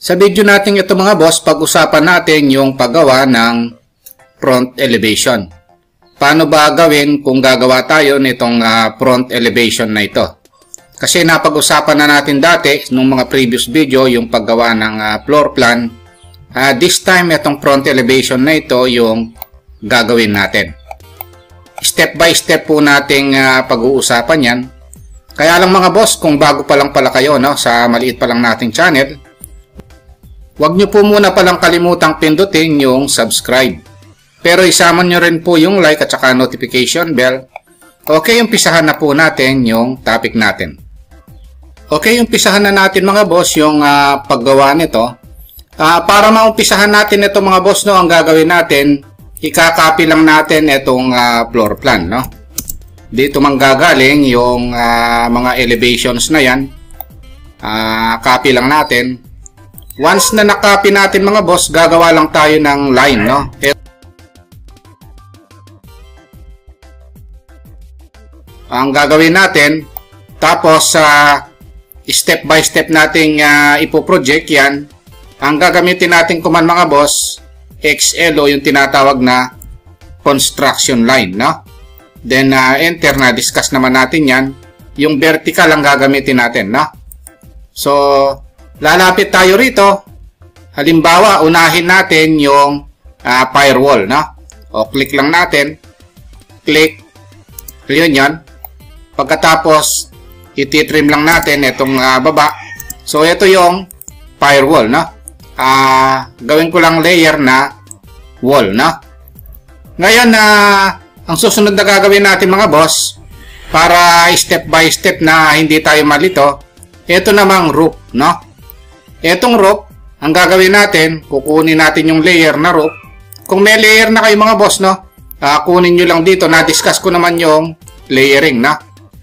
Sa video natin ito mga boss, pag-usapan natin yung paggawa ng front elevation. Paano ba gawin kung gagawa tayo nitong front elevation na ito? Kasi napag-usapan na natin dati nung mga previous video yung paggawa ng floor plan. This time itong front elevation na ito yung gagawin natin. Step by step po nating pag-uusapan yan. Kaya lang mga boss, kung bago pa lang pala kayo sa maliit pa lang nating channel, huwag nyo po muna palang kalimutang pindutin yung subscribe. Pero isama nyo rin po yung like at saka notification bell. Okay, umpisahan na po natin yung topic natin. Okay, umpisahan na natin mga boss yung paggawa nito. Para maumpisahan natin ito mga boss, ang gagawin natin, ikakopy lang natin itong floor plan. Dito manggagaling yung mga elevations na yan. Copy lang natin. Once na nakopy natin mga boss, gagawa lang tayo ng line, Ang gagawin natin, tapos step by step nating ipoproject yan. Ang gagamitin natin command mga boss, XL o yung tinatawag na construction line, Then enter, na discuss naman natin yan. Yung vertical ang gagamitin natin, So lalapit tayo rito. Halimbawa, unahin natin yung firewall, O click lang natin. Click. Yun yan. Pagkatapos, ititrim lang natin itong baba. So, ito yung firewall, gawin ko lang layer na wall, Ngayon, ang susunod na gagawin natin mga boss, para step by step na hindi tayo malito, ito namang roof, Itong roof, ang gagawin natin, kukunin natin yung layer na roof. Kung may layer na kayo mga boss, kunin nyo lang dito. Na-discuss ko naman yung layering,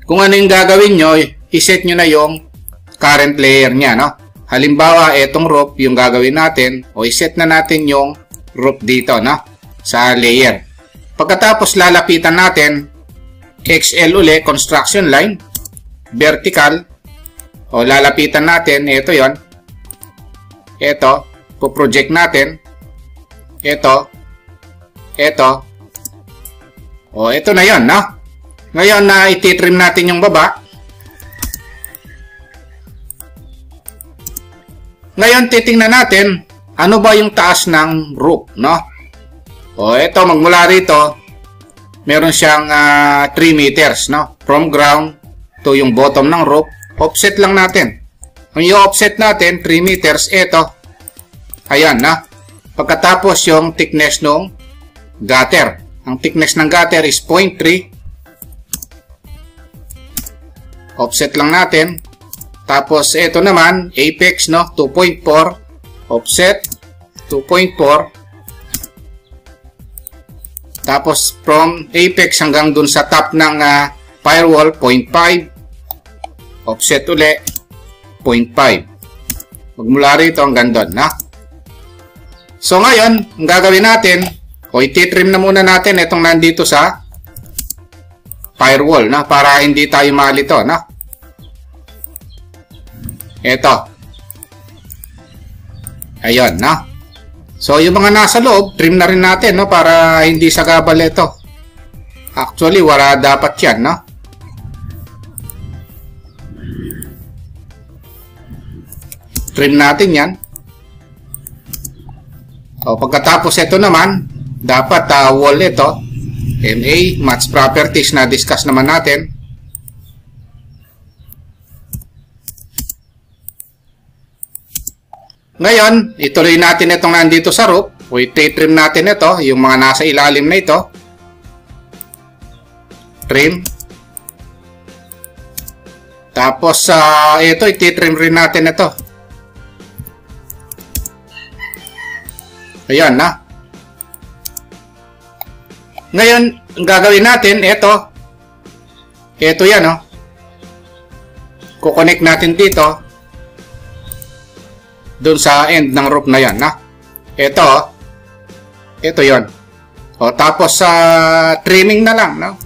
Kung ano yung gagawin nyo, iset nyo na yung current layer nya, Halimbawa, itong roof, yung gagawin natin, o iset na natin yung roof dito, sa layer. Pagkatapos, lalapitan natin, XL uli, construction line, vertical, o lalapitan natin, ito yon. Ito, po-project natin. Ito. O, ito na yon, Ngayon na ititrim natin yung baba. Ngayon, titingnan natin, ano ba yung taas ng roof, O, ito, magmula rito, meron siyang 3 meters, From ground to yung bottom ng roof. Offset lang natin. Ang i-offset natin, 3 meters, ito. Ayan, Pagkatapos yung thickness ng gutter. Ang thickness ng gutter is 0.3. Offset lang natin. Tapos, ito naman, apex, 2.4. Offset, 2.4. Tapos, from apex hanggang dun sa top ng firewall, 0.5. Offset uli, 0.5. Magmula rito hanggang doon, So, ngayon, ang gagawin natin, o ititrim na muna natin itong nandito sa firewall, para hindi tayo malito, Ito. Ayun, So, yung mga nasa loob, trim na rin natin, para hindi sagabal ito. Actually, wala dapat yan, Trim natin yan. O, pagkatapos ito naman, dapat wall ito. MA, match properties na discuss naman natin. Ngayon, ituloy natin itong nandito sa roof. O, ititrim natin ito, yung mga nasa ilalim na ito. Trim. Tapos, ito, ititrim rin natin ito. Ayan, Ngayon, ang gagawin natin, ito yan, Kukonect natin dito, doon sa end ng roof na yan, Ito yon. O, tapos, trimming na lang,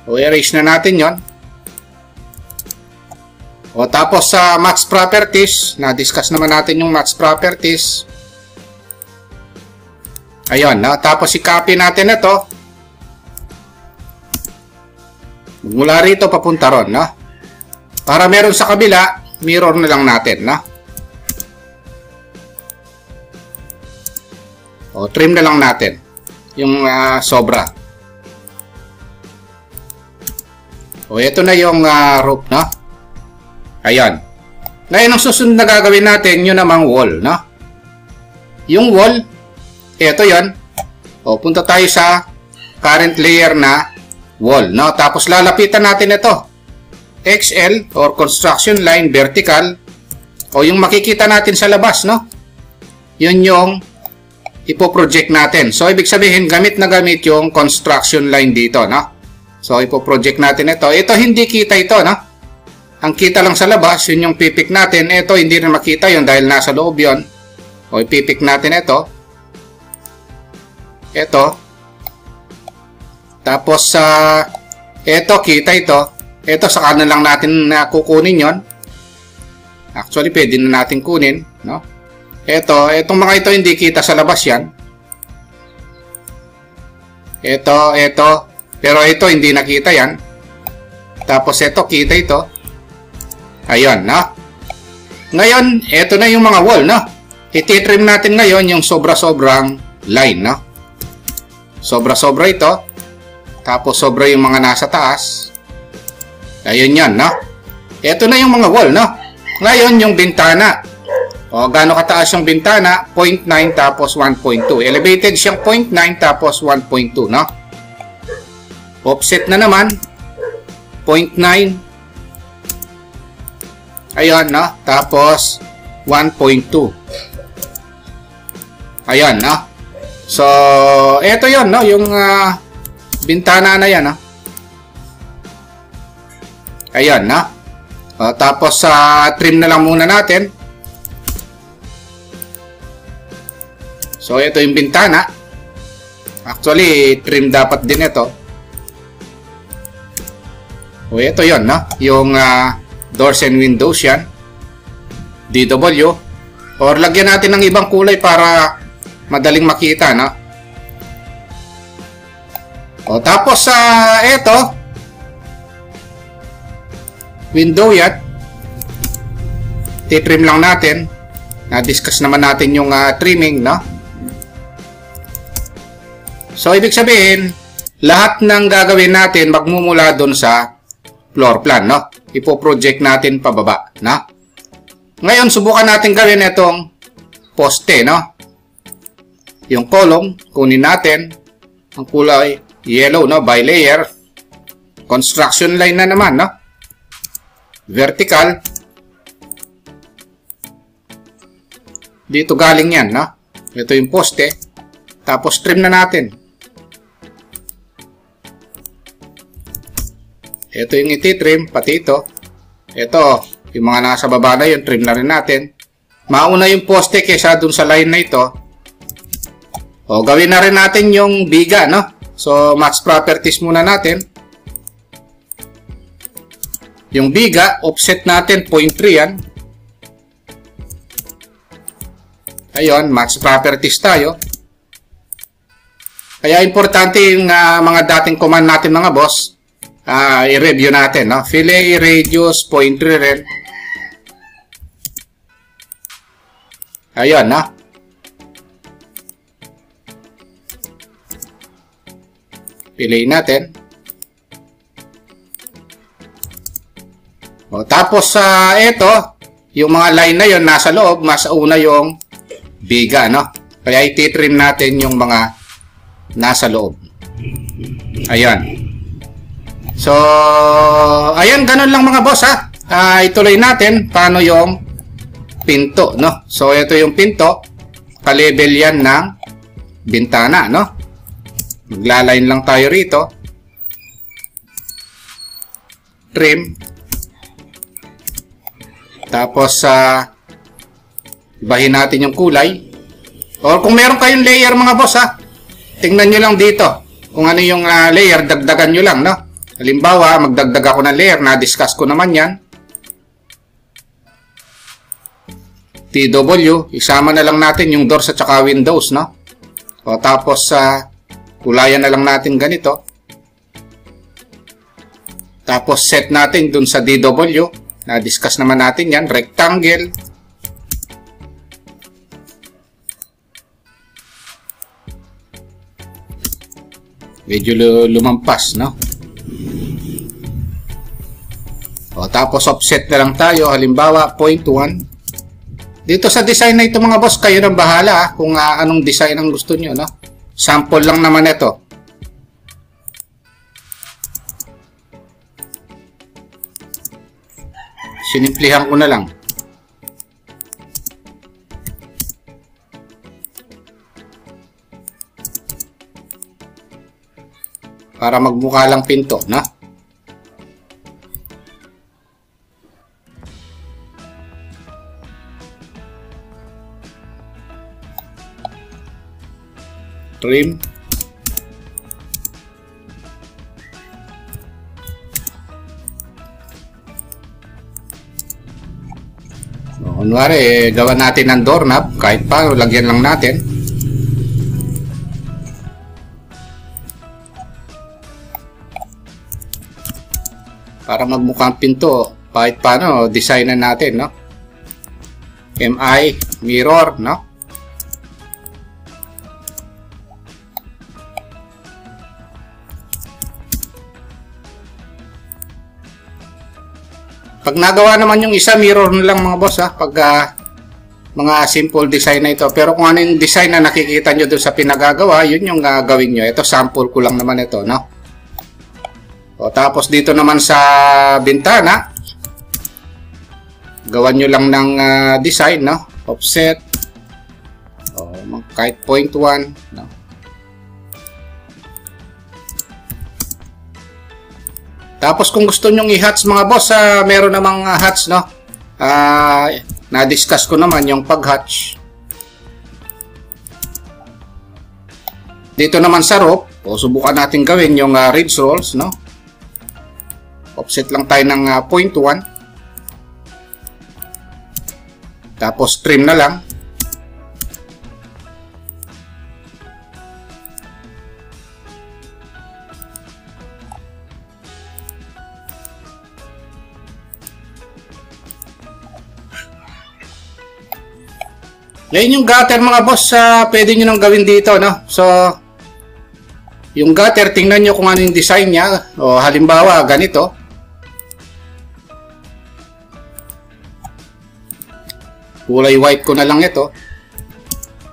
O O erase na natin yon. O tapos sa match properties, na-discuss naman natin yung match properties. Ayun, no? Tapos i-copy natin ito. Mula rito papunta ron, no? Para meron sa kabila, mirror na lang natin, no? O trim na lang natin yung sobra. O ito na yung roof, no? Ayan. Ngayon ang susunod na gagawin natin, yun namang wall, no? Yung wall, ito yon. O punta tayo sa current layer na wall, no? Tapos lalapitan natin ito. XL or construction line vertical. O yung makikita natin sa labas, no? Yun yung ipoproject natin. So ibig sabihin gamit na gamit yung construction line dito, no? So ipoproject natin ito. Ito hindi kita ito, no? Ang kita lang sa labas, yun yung pipik natin. Ito hindi na makita yun dahil nasa loob yun. O ipipik natin ito. Ito. Tapos ito kita ito. Ito sa kanan lang natin kukunin yon. Actually pwede na natin kunin, no? Itong mga ito hindi kita sa labas yan. Ito. Pero ito hindi nakita yan. Tapos ito kita ito. Ayun, no? Ngayon, ito na yung mga wall, no? Ititrim natin ngayon yung sobra-sobrang line, no? Sobra-sobra ito. Tapos sobra yung mga nasa taas. Ayun yan, no? Ito na yung mga wall, no? Ngayon, yung bintana. O, gaano kataas yung bintana? 0.9 tapos 1.2. Elevated siyang 0.9 tapos 1.2, no? Offset na naman. 0.9. Ayun, no? Tapos 1.2. Ayun, no? So, eto yon, no? Yung bintana na yan, no? Ayun, no? Tapos trim na lang muna natin. So, ito yung bintana. Actually, trim dapat din ito. O, ito yon, no? Yung doors and windows yan. DW. Or lagyan natin ng ibang kulay para madaling makita, no? O, tapos ito. Window yan. Titrim lang natin. Na-discuss naman natin yung trimming, no? So, ibig sabihin, lahat ng gagawin natin magmumula doon sa floor plan, no? Ipo-project natin pababa, no? Ngayon, subukan natin gawin itong poste, no? Yung column, kunin natin. Ang kulay yellow, no? By layer. Construction line na naman, no? Vertical. Dito galing yan, no? Ito yung poste. Tapos trim na natin. Ito yung ititrim, pati ito. Ito, yung mga nasa baba na yun, trim na rin natin. Mauna yung poste kesa dun sa line na ito. O, gawin na rin natin yung biga, no? So, match properties muna natin. Yung biga, offset natin, 0.3 yan. Ayun, match properties tayo. Kaya importante yung mga dating command natin mga boss. I-review natin, no? Fillet, radius, 0.3 rin. Ayun, no? Fillet natin. O, tapos ito, yung mga line na yon nasa loob, mas una yung biga, no? Kaya ititrim natin yung mga nasa loob. Ayan. So, ayan, ganun lang mga boss, ha? Ituloy natin paano yung pinto, no? So, ito yung pinto. Ka-level yan ng bintana, no? Maglaline lang tayo rito. Trim. Tapos, ibahin natin yung kulay. Or kung meron kayong layer mga boss, ha? Tingnan nyo lang dito. Kung ano yung layer, dagdagan nyo lang, no? Halimbawa, magdagdag ako ng layer, na-discuss ko naman yan. TW, isama na lang natin yung doors at saka windows, no? O, tapos, kulayan na lang natin ganito. Tapos, set natin dun sa DW. Na-discuss naman natin yan. Rectangle. Medyo lumampas, no? O, tapos, offset na lang tayo. Halimbawa, 0.1. Dito sa design na ito mga boss, kayo nang bahala kung anong design ang gusto nyo, no? Sample lang naman ito. Sinimplihan ko na lang. Para magmukha lang pinto, no? Trim. Kunwari, gawa natin ng doorknob, kahit pa, lagyan lang natin. Para magmukhang pinto, kahit paano, designan natin, no? MI, mirror, no? Pag nagawa naman yung isa, mirror na lang mga boss, ha? Pag mga simple design na ito. Pero kung ano yung design na nakikita nyo doon sa pinagagawa, yun yung gawin nyo. Ito, sample ko lang naman ito, no? O, tapos dito naman sa bintana, gawan nyo lang ng design, no? Offset. O, kahit 0.1, no? Tapos kung gusto nyong i-hatch mga boss, meron namang hatch, no? Na-discuss ko naman yung pag-hatch. Dito naman sa roof, subukan natin gawin yung ridge rolls, no? Offset lang tayo ng 0.1. Tapos trim na lang. Ngayon yung gutter mga boss, pwede nyo nang gawin dito, no? So, yung gutter, tingnan nyo kung ano yung design niya. O halimbawa, ganito. Kulay white ko na lang ito.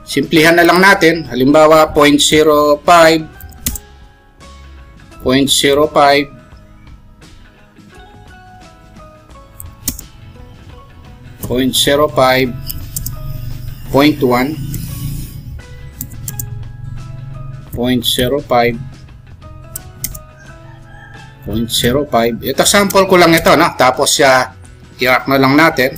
Simplihan na lang natin. Halimbawa, 0.05. 0.05. 0.05. 0.1, 0.05, 0.05. Ito sample ko lang ito, no? Tapos i-wrap na lang natin.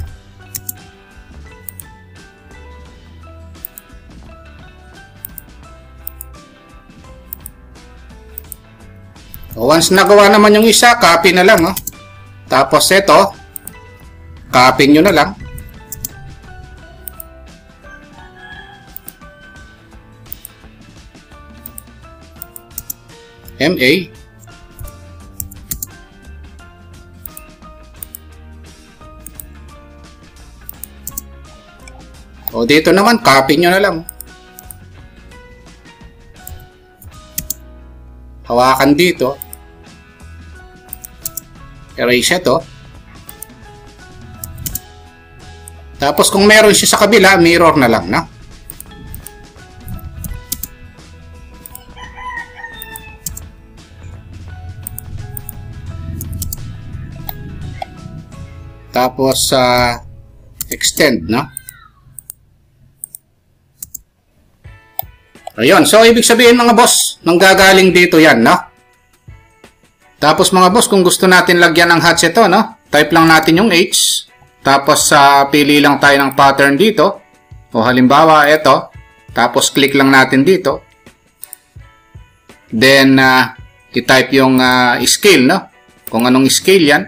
Once nagawa naman yung isa, copy na lang, no? Tapos ito, copy nyo na lang. MA. O dito naman, copy nyo na lang. Hawakan dito. Erase ito. Tapos kung meron siya sa kabila, mirror na lang, no? Tapos, extend, no? Ayun. So, ibig sabihin mga boss, nanggagaling dito yan, no? Tapos mga boss, kung gusto natin lagyan ng hatch ito, no? Type lang natin yung H. Tapos, pili lang tayo ng pattern dito. O halimbawa, ito. Tapos, click lang natin dito. Then, i-type yung scale, no? Kung anong scale yan.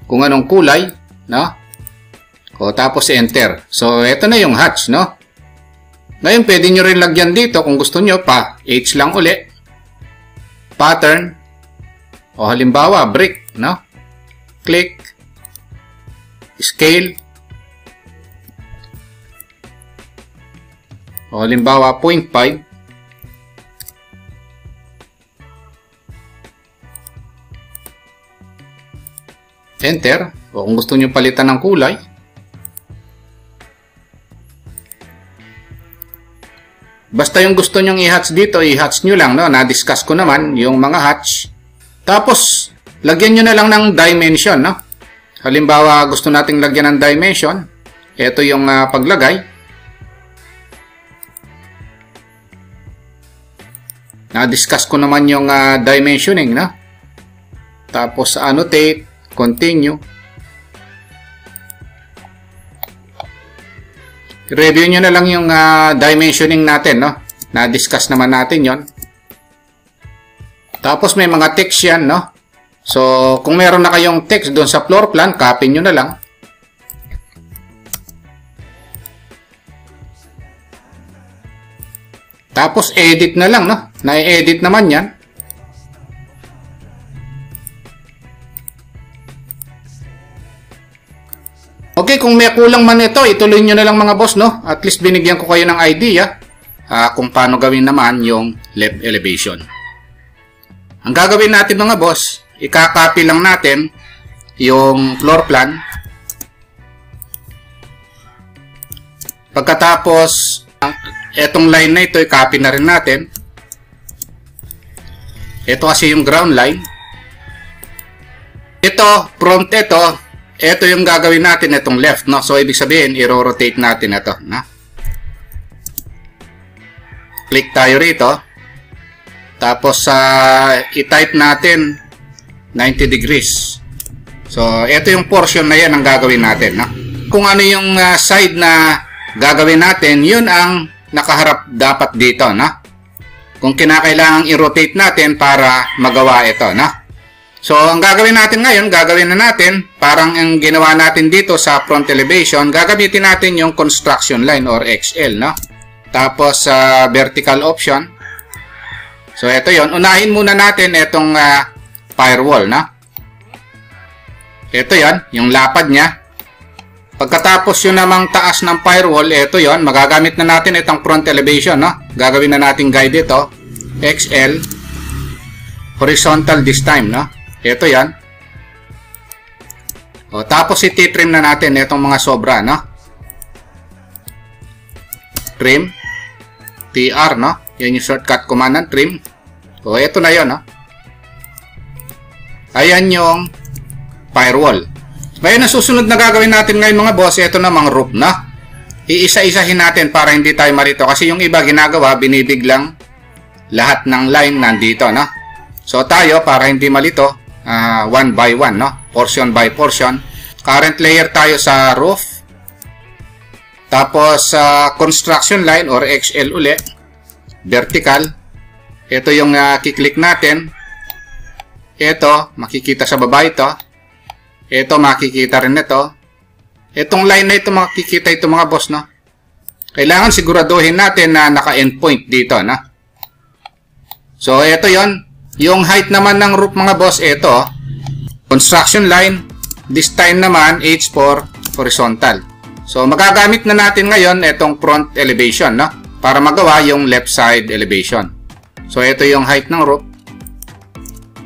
Kung anong kulay, no? O, tapos enter. So, ito na yung hatch, no? Ngayon, pwede nyo rin lagyan dito kung gusto nyo pa. H lang uli. Pattern. O, halimbawa, brick, no? Click. Scale. O, halimbawa, 0.5. Enter. O, kung gusto nyo palitan ng kulay. Basta yung gusto nyong i-hatch dito, i-hatch nyo lang, no? Na-discuss ko naman yung mga hatch. Tapos, lagyan nyo na lang ng dimension, no? Halimbawa, gusto nating lagyan ng dimension. Ito yung paglagay. Na-discuss ko naman yung dimensioning, no? Tapos, annotate, continue. Review nyo na lang yung dimensioning natin, no? Na-discuss naman natin yon. Tapos may mga text yan, no? So, kung meron na kayong text doon sa floor plan, copy nyo na lang. Tapos edit na lang, no? Na-edit naman yan. Okay, kung may kulang man ito, ituloy nyo na lang mga boss, no? At least binigyan ko kayo ng idea kung paano gawin naman yung left elevation. Ang gagawin natin mga boss, ika-copy lang natin yung floor plan. Pagkatapos, etong line na ito, i-copy na rin natin. Ito kasi yung ground line. Ito, front ito yung gagawin natin, itong left, no? So, ibig sabihin, i-rotate natin ito, no? Click tayo rito. Tapos, i-type natin 90 degrees. So, ito yung portion na yan ang gagawin natin, no? Kung ano yung side na gagawin natin, yun ang nakaharap dapat dito, no? Kung kinakailangang i-rotate natin para magawa ito, no? So, ang gagawin natin ngayon, gagawin na natin, parang ang ginawa natin dito sa front elevation, gagamitin natin yung construction line or XL, no? Tapos, vertical option. So, ito yon. Unahin muna natin itong firewall, no? Ito yon, yung lapad niya. Pagkatapos yun namang taas ng firewall, ito yon. Magagamit na natin itong front elevation, no? Gagawin na natin guide ito. XL. Horizontal this time, no? Ito yan. O, tapos iti-trim na natin itong mga sobra, no? Trim. TR, no? Yan yung shortcut command ng trim. O, ito na yun, no? Ayan yung firewall. Ngayon, ang susunod na gagawin natin ngayon mga boss, ito namang roof, no? Iisa-isahin natin para hindi tayo marito. Kasi yung iba ginagawa, binibiglang lahat ng line nandito, no? So, tayo, para hindi malito, one by one, no? Portion by portion. Current layer tayo sa roof. Tapos, construction line or XL uli. Vertical. Ito yung kiklik natin. Ito, makikita sa baba ito. Ito, makikita rin ito. Itong line na ito, makikita ito mga boss, no? Kailangan siguraduhin natin na naka-endpoint dito, no? So, ito yon. Yung height naman ng roof mga boss, ito. Construction line. This time naman, H4 horizontal. So, magagamit na natin ngayon itong front elevation, no? Para magawa yung left side elevation. So, ito yung height ng roof.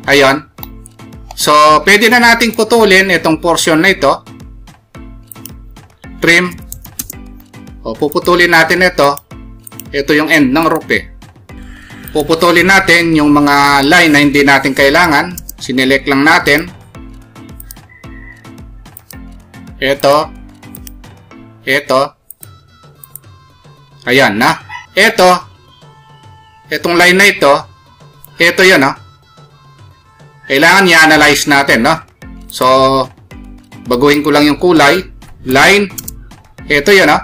Ayan. So, pwede na nating putulin itong portion na ito. Trim. O, puputulin natin ito. Ito yung end ng roof, eh. Puputulin natin yung mga line na hindi natin kailangan. Sinelect lang natin. Ito. Ito. Ayan na. Ito. Itong line na ito. Ito yun, no? Kailangan i-analyze natin, no? So, baguhin ko lang yung kulay. Line. Ito yun, no?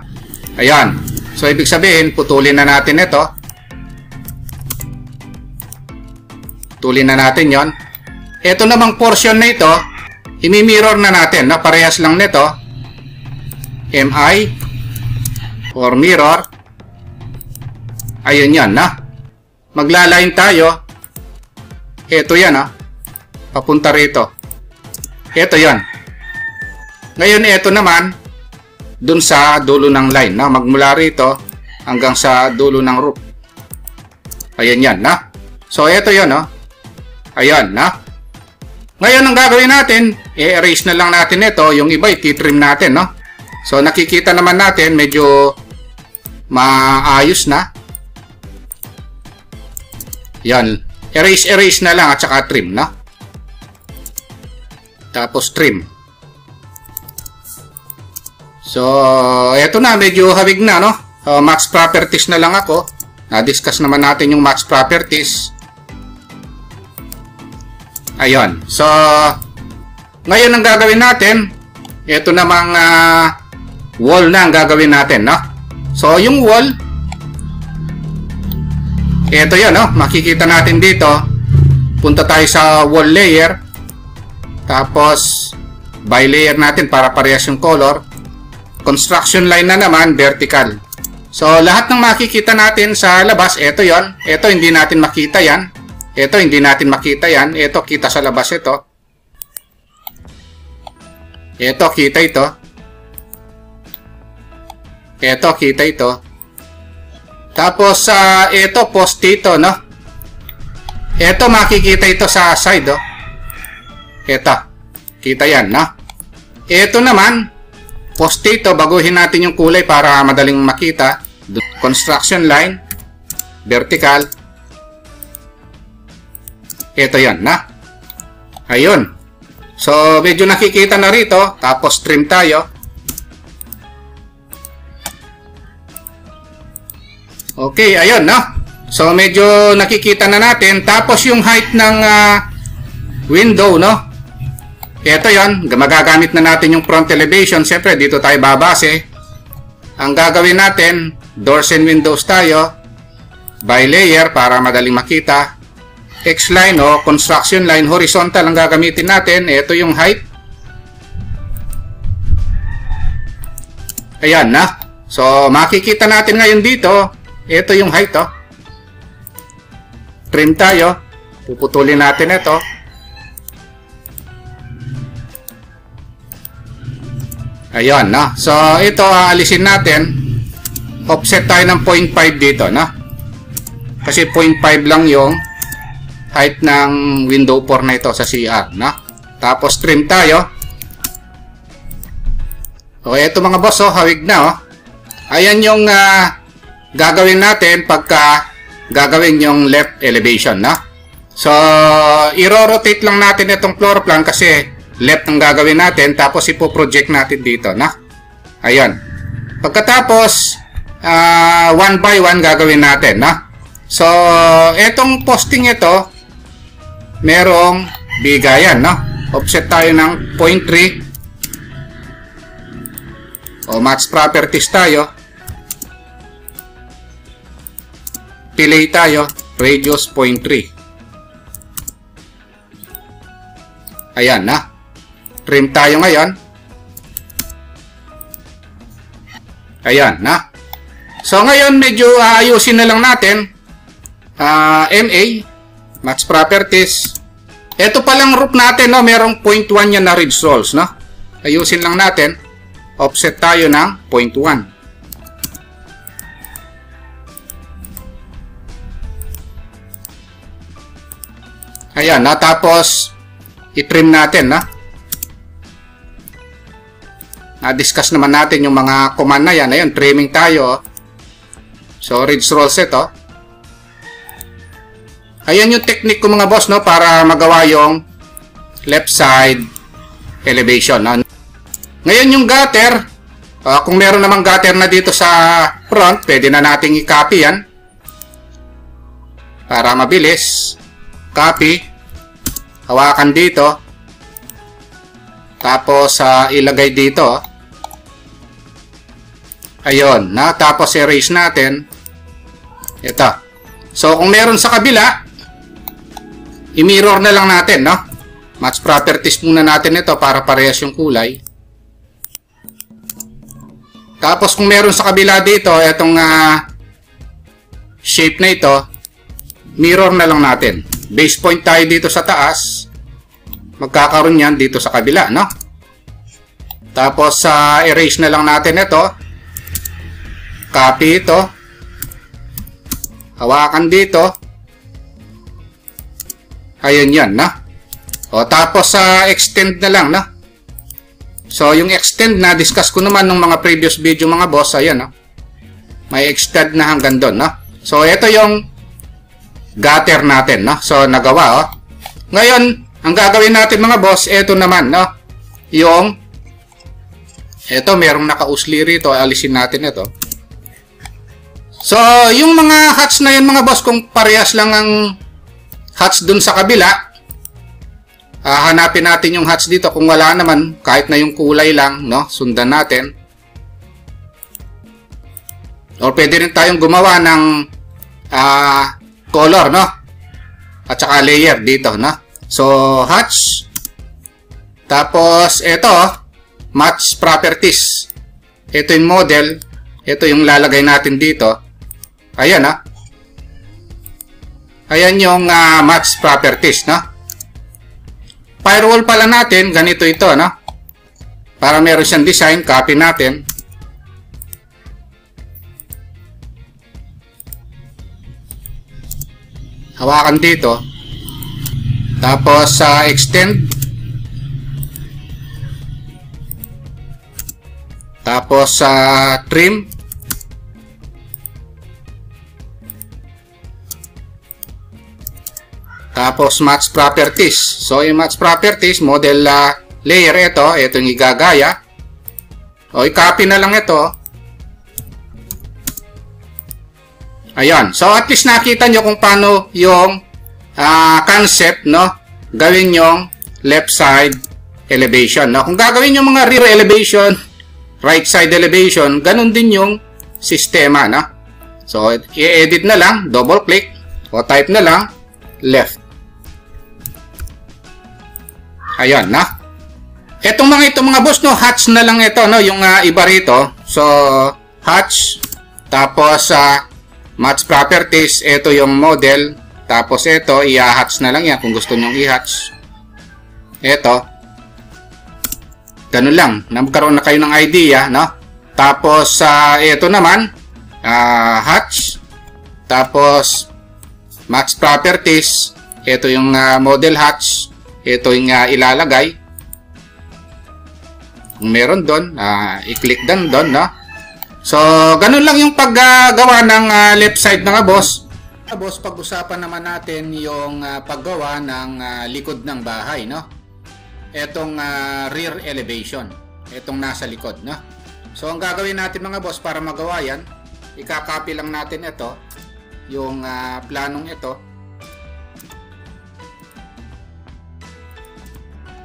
Ayan. So, ibig sabihin, putulin na natin ito. Putulin na natin yon. Ito namang portion na ito, imi-mirror na natin. Na parehas lang nito. MI or mirror. Ayun yan, na. Maglaline tayo. Ito yan, ha. Papunta rito. Ito yan. Ngayon, ito naman, dun sa dulo ng line, na. Magmula rito hanggang sa dulo ng roof. Ayan yan, na. So, ito yan, ha. Ayan, na. Ngayon, ang gagawin natin, i-erase na lang natin ito. Yung iba, i-trim natin, no. So, nakikita naman natin, medyo maayos na. Yan. Erase na lang at saka trim, no? Tapos trim. So, eto na. Medyo hawig na, no? Max properties na lang ako. Na-discuss naman natin yung max properties. Ayun. So, ngayon ang gagawin natin, eto namang wall na ang gagawin natin, no? So, yung wall, ito yan, no? Makikita natin dito. Punta tayo sa wall layer. Tapos, by layer natin para parehas yung color. Construction line na naman, vertical. So, lahat ng makikita natin sa labas, ito yon. Ito, hindi natin makita yan. Ito, hindi natin makita yan. Ito, kita sa labas ito. Ito, kita ito. Ito, kita ito. Tapos, ito, post dito, no? Ito, makikita ito sa side, oh. Ito, kita yan, no? Ito naman, post dito, baguhin natin yung kulay para madaling makita. Construction line, vertical. Ito yan, na? Ayun. So, medyo nakikita na rito. Tapos, trim tayo. Okay, ayun, no? So, medyo nakikita na natin. Tapos, yung height ng window, no? Ito yon. Magagamit na natin yung front elevation. Siyempre, dito tayo babase. Ang gagawin natin, doors and windows tayo. By layer para madaling makita. X-line o construction line, horizontal ang gagamitin natin. Ito yung height. Ayan, na? So, makikita natin ngayon dito. Ito yung height, oh. Trim tayo. Puputulin natin ito. Ayan, no? So, ito, aalisin natin. Offset tayo ng 0.5 dito, no? Kasi 0.5 lang yung height ng window 4 na ito sa CR, no? Tapos, trim tayo. Okay, ito mga boss, oh, hawig na, oh. Ayan yung gagawin natin pagka gagawin yung left elevation, no? So, i-rotate lang natin itong floor plan kasi left ang gagawin natin, tapos ipo-project natin dito, no? Ayan. Pagkatapos, one by one gagawin natin, no? So, itong posting ito, merong bigayan, no? Offset tayo ng 0.3. O, match properties tayo. Delay tayo, radius 0.3. Ayan, na. Trim tayo ngayon. Ayan, na. So, ngayon, medyo ayusin na lang natin. MA, match properties. Ito palang roof natin, no? Merong 0.1 yan na ridge rolls, no? Ayusin lang natin. Offset tayo ng 0.1. Ayan, na, tapos i-trim natin, na. Na-discuss naman natin yung mga command na yan. Ayan, trimming tayo. So, ridge rolls ito. Ayan yung technique ko mga boss, no, para magawa yung left side elevation, no. Ngayon yung gutter, kung meron namang gutter na dito sa front, pwede na nating i-copy yan. Para mabilis. Copy. Hawakan dito. Tapos, ilagay dito. Ayun, na. Tapos, erase natin. Ito. So, kung meron sa kabila, i-mirror na lang natin, no? Match properties muna natin ito para parehas yung kulay. Tapos kung meron sa kabila dito, itong shape na ito, mirror na lang natin. Base point tayo dito sa taas. Magkakaroon yan dito sa kabila, no? Tapos erase na lang natin ito. Copy ito. Hawakan dito. Ayun yan, no? O, tapos extend na lang, no? So, yung extend na, discuss ko naman ng mga previous video mga boss, ayan, no? May extend na hanggang doon, no? So, ito yung gutter natin, no? So, nagawa, oh. Ngayon, ang gagawin natin mga boss, ito naman, no? Yung, ito, merong nakausli rito, alisin natin ito. So, yung mga hats na yun mga boss, kung parehas lang ang hats dun sa kabila, hanapin natin yung hats dito. Kung wala naman, kahit na yung kulay lang, no? Sundan natin. O pwede rin tayong gumawa ng color, no? At saka layer dito, no? So, hats. Tapos, ito, match properties. Ito yung model. Ito yung lalagay natin dito. Ayan, ha? Ayan yung match properties, no? Firewall pala natin, ganito ito, no? Para meron siyang design, copy natin. Hawakan dito. Tapos extend. Tapos trim. Tapos match properties. So yung match properties, model layer ito yung igagaya. O i-copy na lang ito. Ayan. So at least nakita nyo kung paano yung concept, no? Gawin yung left side elevation, no? Kung gagawin yung mga rear elevation, right side elevation, ganun din yung sistema, no? So i-edit na lang, double click o type na lang left. Ayan, na. Itong mga boss, no, hatch na lang ito, no, yung iba rito. So, hatch, tapos match properties, ito yung model, tapos ito, i-hatch na lang yan kung gusto nyong i-hatch. Ito. Ganun lang, nagkaroon na kayo ng idea, no? Tapos, ito naman, hatch, tapos match properties, ito yung model hatch. Ito yung ilalagay. Kung meron doon, i-click doon, no? So, ganun lang yung paggawa ng left side mga boss. Boss, pag-usapan naman natin yung paggawa ng likod ng bahay, no? Itong rear elevation. Itong nasa likod, no? So, ang gagawin natin mga boss para magawa yan, i-copy lang natin ito, yung planong ito.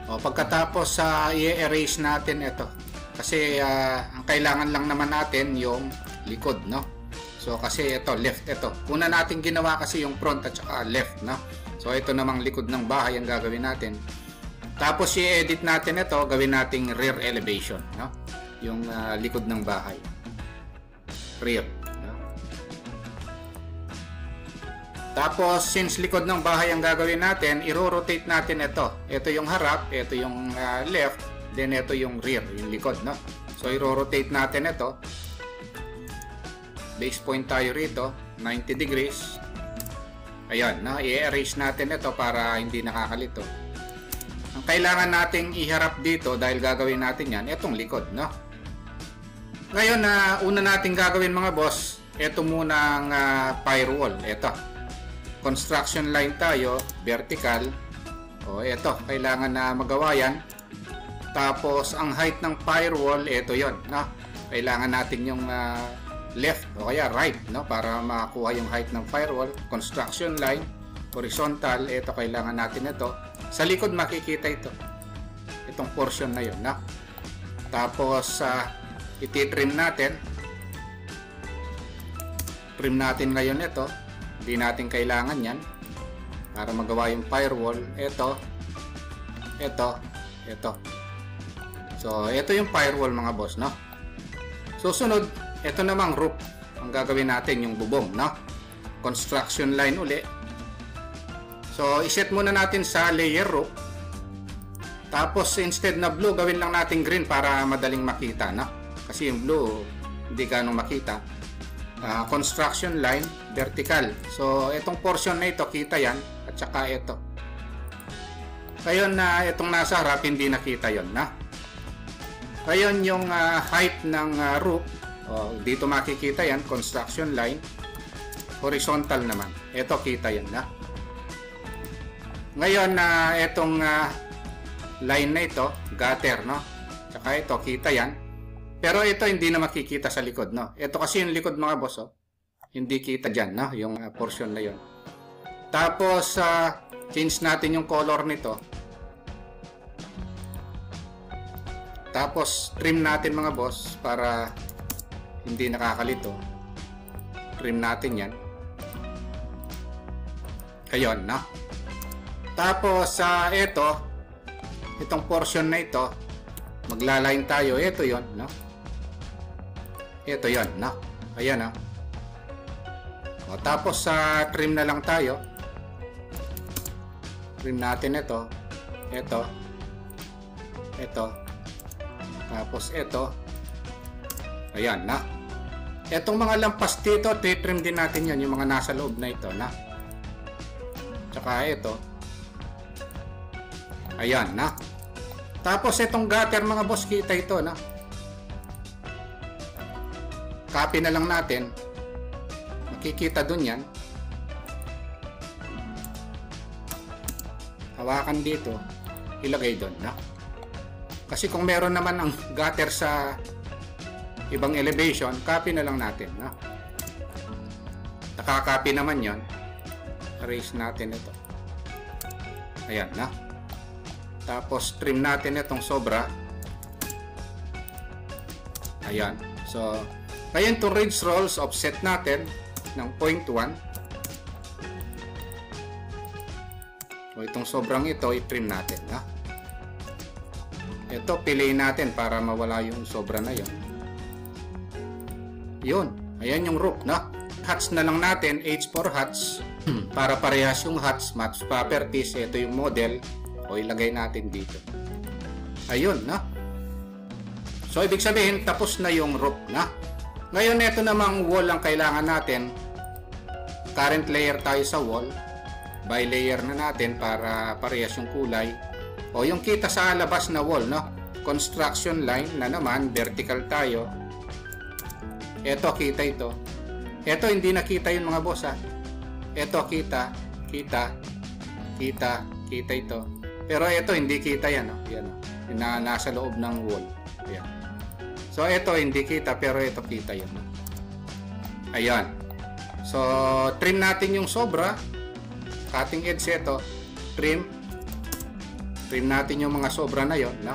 O, pagkatapos i-erase natin ito. Kasi ang kailangan lang naman natin yung likod, no? So kasi ito, left ito. Una natin ginawa kasi yung front at saka left, no? So ito namang likod ng bahay ang gagawin natin. Tapos i-edit natin ito, gawin nating rear elevation, no? Yung likod ng bahay. Rear. Tapos, since likod ng bahay ang gagawin natin, i-rotate natin ito. Ito yung harap, ito yung left, then ito yung rear, yung likod, no? So, i-rotate natin ito. Base point tayo rito, 90 degrees. Ayan, no? I-erase natin ito para hindi nakakalito. Ang kailangan nating iharap dito, dahil gagawin natin yan, itong likod, no? Ngayon, una nating gagawin mga boss, ito muna ang firewall, ito. Construction line tayo, vertical. O, ito, kailangan na magawa yan. Tapos, ang height ng firewall, ito yon, no? Kailangan natin yung left o kaya right, no? Para makakuha yung height ng firewall. Construction line, horizontal, ito, kailangan natin ito. Sa likod, makikita ito. Itong portion na yon, no? Tapos, iti-trim natin. Trim natin ngayon ito. Hindi natin kailangan yan. para magawa yung firewall. Ito. So, ito yung firewall mga boss, no? Susunod, ito namang roof. Ang gagawin natin yung bubong, no? Construction line uli. So, iset muna natin sa layer roof. Tapos, instead na blue, gawin lang natin green para madaling makita, no? Kasi yung blue, hindi ganong makita. Construction line, vertical. So, itong portion na ito, kita yan. At saka ito. Ngayon na itong nasa harap, hindi nakita yon, na? Ngayon yung height ng roof, dito makikita yan, construction line. Horizontal naman. Ito, kita yan, na? Ngayon na itong line na ito, gutter, no? Tsaka ito, kita yan. Pero ito hindi na makikita sa likod, no? Ito kasi yung likod mga boss, hindi kita dyan, no? Yung portion na yon. Tapos, change natin yung color nito. Tapos, trim natin mga boss para hindi nakakalito. Trim natin yan. Ayun, no? Tapos, itong portion na ito, maglaline tayo. Ito yon, no? Ito yon, no? Ayan, no? Tapos, trim na lang tayo. Trim natin ito. Ito. Tapos ito. Ayan, na. Etong mga lampas dito, titrim din natin yan. Yung mga nasa loob na ito, na. Tsaka ito. Ayan, na. Tapos itong gutter mga boss, kita ito, na. Copy na lang natin. Makikita dun yan. Hawakan dito. Ilagay dun, na. Kasi kung meron naman ang gutter sa ibang elevation, copy na lang natin, no? Nakaka-copy naman yon. Erase natin ito. Ayan, na. Tapos, trim natin itong sobra. Ayan. So, ngayon itong ridge rolls, offset natin ng 0.1. O itong sobrang ito, i-trim natin, na. Ito, piliin natin para mawala yung sobra na yon. Yun. Ayan yung roof, no? Hats na lang natin. H4 hats. Para parehas yung hats. Match properties. Ito yung model. O ilagay natin dito. Ayun, no? So, ibig sabihin, tapos na yung roof, na? Ngayon, ito namang wall ang kailangan natin. Current layer tayo sa wall. By layer na natin para parehas yung kulay. O yung kita sa labas na wall, no? Construction line na naman, vertical tayo. Ito, kita ito. Ito, hindi nakita yun mga boss, ha? Ito, kita ito. Pero ito, hindi kita yan, no? Yan, no? Yung nasa loob ng wall. Ayan. So, ito, hindi kita, pero ito, kita yun, no? Ayan. So, trim natin yung sobra. Cutting edge ito. Trim natin yung mga sobra na yon, no?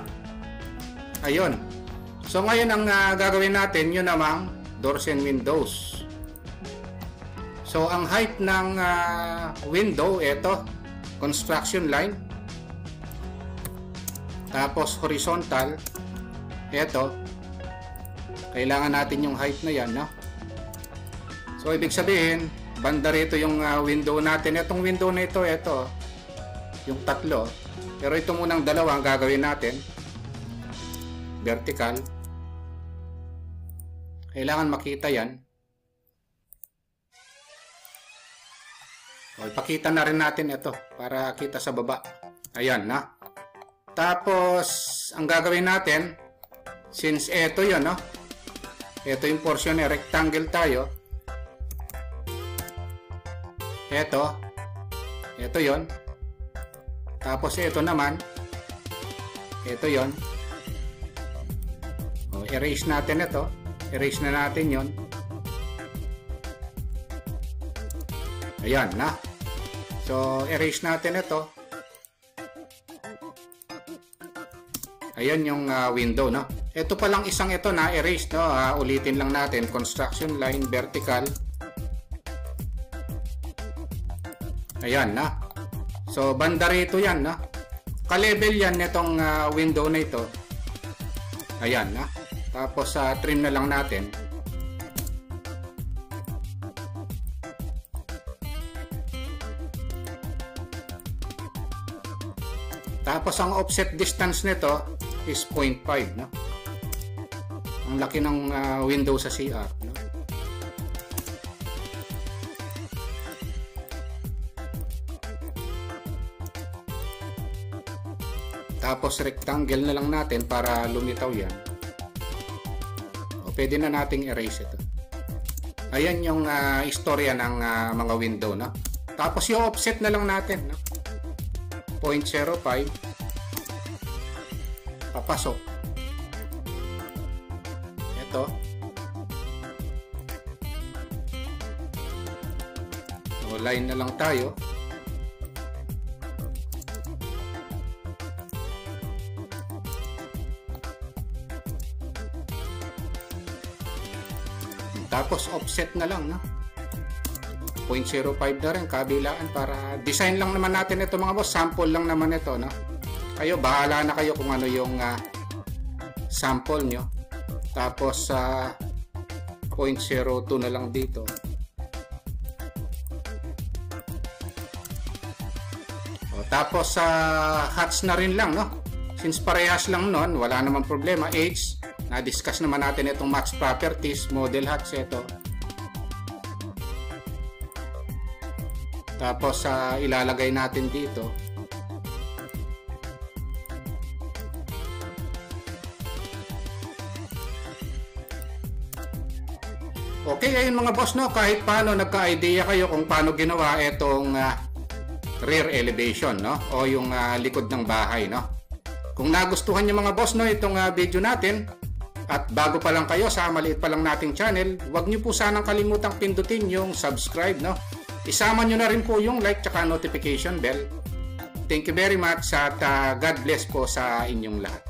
Ayun. So ngayon ang gagawin natin yun namang doors and windows. So ang height ng window ito, construction line. Tapos horizontal ito. Kailangan natin yung height na yan, no? So ibig sabihin, banda rito yung window natin. Itong window na ito, yung tatlo. Pero ito munang dalawa ang gagawin natin. Vertical. Kailangan makita yan. O, ipakita na rin natin ito para kita sa baba. Ayan, na. Tapos, ang gagawin natin, since ito yun, no? Ito yung portion na rectangle tayo. Ito yun. Tapos ito naman, ito yon. O, erase natin ito. Erase na natin yon. Ayan, na. So, erase natin ito. Ayan yung window, no? Ito palang isang ito na erase, no? Ulitin lang natin. Construction line, vertical. Ayan, na. So, banda rito yan, no? Ka-level yan nitong window na ito. Ayan, no? Tapos, trim na lang natin. Tapos, ang offset distance nito is 0.5, no? Ang laki ng window sa CR, no? Tapos rectangle na lang natin para lumitaw yan. O, pwede na nating erase ito. Ayan yung istorya ng mga window, no? Tapos yung offset na lang natin, no? 0.05 papasok. Ito. O, line na lang tayo. Tapos offset na lang, no? 0.05 na rin kabilaan para design lang naman natin ito mga boss. Sample lang naman ito, no? Kayo, bahala na kayo kung ano yung sample nyo. Tapos 0.02 na lang dito. O, tapos hats na rin lang, no? Since parehas lang nun, wala namang problema. Age, na-discuss naman natin itong match properties, model hats ito. Tapos ilalagay natin dito. Okay, ayun mga boss, no? Kahit paano nagka-idea kayo kung paano ginawa itong rear elevation, no? O yung likod ng bahay, no? Kung nagustuhan niyo mga boss, no, itong video natin, at bago pa lang kayo sa maliit pa lang nating channel, huwag niyo po sanang kalimutang pindutin yung subscribe, no? Isama niyo na rin po yung like tsaka notification bell. Thank you very much at God bless po sa inyong lahat.